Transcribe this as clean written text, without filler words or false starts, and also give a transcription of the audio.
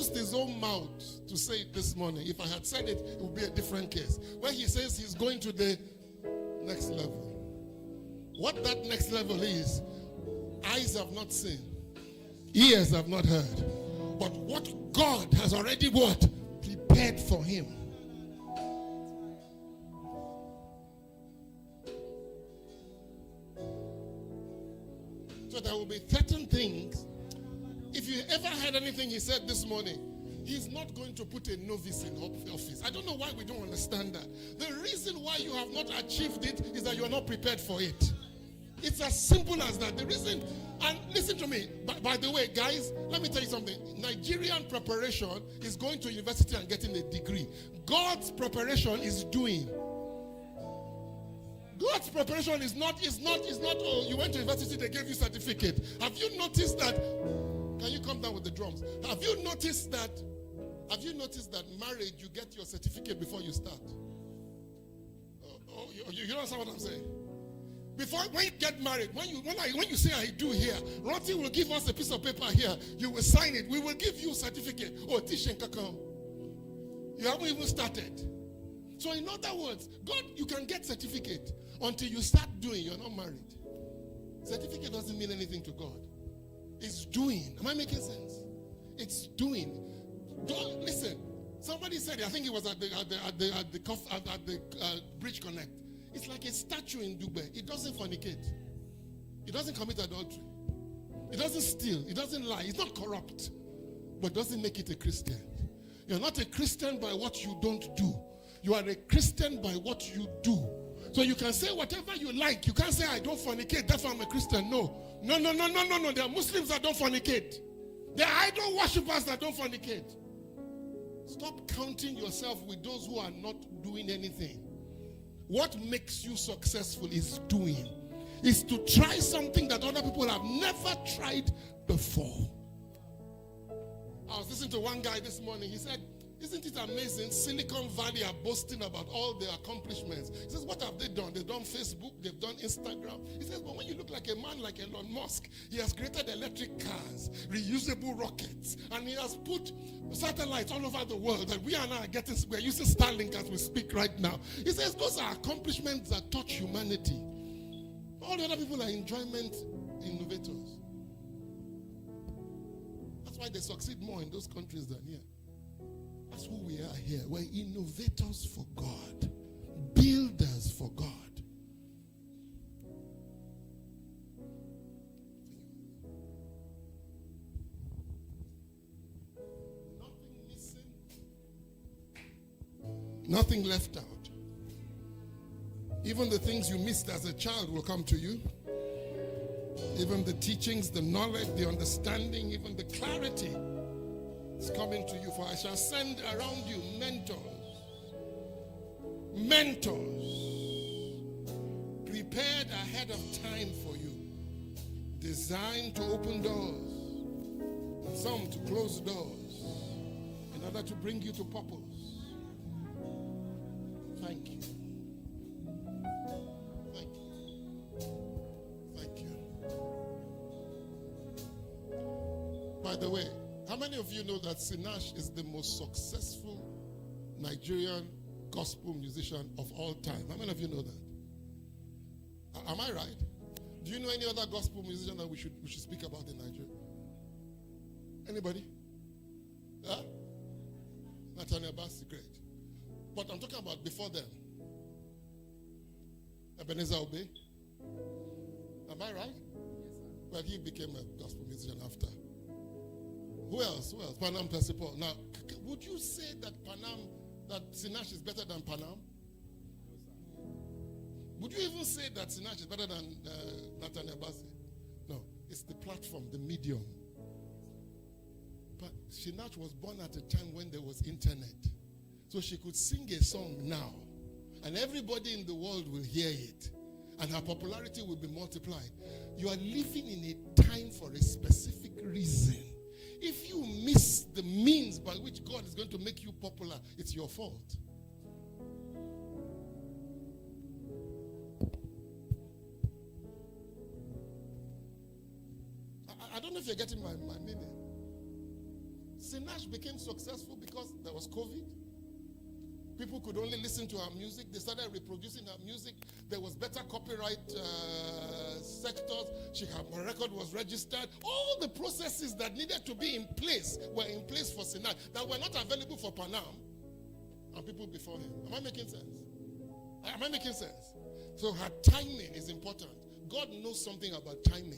used his own mouth to say it this morning. If I had said it, it would be a different case. When he says he's going to the next level. What that next level is, eyes have not seen, ears have not heard. But what God has already what? Prepared for him. So there will be certain things. If you ever heard anything he said this morning, he's not going to put a novice in office. I don't know why we don't understand that. The reason why you have not achieved it is that you are not prepared for it. It's as simple as that. The reason, and listen to me, by the way, guys, let me tell you something. Nigerian preparation is going to university and getting a degree. God's preparation is doing. God's preparation is not, oh, you went to university, they gave you certificate. Have you noticed that? Can you come down with the drums? Have you noticed that marriage, you get your certificate before you start? You don't understand what I'm saying? When you get married, when you say I do here, Roti will give us a piece of paper here. You will sign it. We will give you a certificate. Oh, Tishen Kakao. You haven't even started. So in other words, God, you can get certificate until you start doing. You're not married. Certificate doesn't mean anything to God. It's doing. Am I making sense? It's doing. Don't listen. Somebody said it. I think it was at the Bridge Connect. It's like a statue in Dubai. It doesn't fornicate. It doesn't commit adultery. It doesn't steal. It doesn't lie. It's not corrupt. But doesn't make it a Christian. You're not a Christian by what you don't do. You are a Christian by what you do. So you can say whatever you like. You can't say I don't fornicate. That's why I'm a Christian. No. There are Muslims that don't fornicate. There are idol worshippers that don't fornicate. Stop counting yourself with those who are not doing anything. What makes you successful is doing. Is to try something that other people have never tried before. I was listening to one guy this morning. He said, isn't it amazing? Silicon Valley are boasting about all their accomplishments. He says, what have they done? They've done Facebook, they've done Instagram. He says, but when you look like a man like Elon Musk, he has created electric cars, reusable rockets, and he has put satellites all over the world that we are now getting. We're using Starlink as we speak right now. He says, those are accomplishments that touch humanity. All the other people are enjoyment innovators. That's why they succeed more in those countries than here. That's who we are here. We're innovators for God, builders for God. Nothing missing, nothing left out. Even the things you missed as a child will come to you. Even the teachings, the knowledge, the understanding, even the clarity. It's coming to you. For I shall send around you mentors prepared ahead of time for you, designed to open doors and some to close doors in order to bring you to purpose. Thank you. Thank you. By the way, how many of you know that Sinach is the most successful Nigerian gospel musician of all time? How many of you know that? Am I right? Do you know any other gospel musician that we should speak about in Nigeria? Anybody? Yeah? Nathaniel Bassey, great. But I'm talking about before them. Ebenezer Obey. Am I right? Yes, sir. Well, he became a gospel musician after. Who else? Panam Percival. Now, would you say that Sinach is better than Panam? Would you even say that Sinach is better than Nathaniel Bassey? No, it's the platform, the medium. But Sinach was born at a time when there was internet. So she could sing a song now, and everybody in the world will hear it, and her popularity will be multiplied. You are living in a time for a specific reason. If you miss the means by which God is going to make you popular, it's your fault. I don't know if you're getting my meaning. Sinach became successful because there was COVID. People could only listen to her music. They started reproducing her music. There was better copyright sectors. Her record was registered. All the processes that needed to be in place were in place for Sinach that were not available for Panam and people before him. Am I making sense? Am I making sense? So her timing is important. God knows something about timing.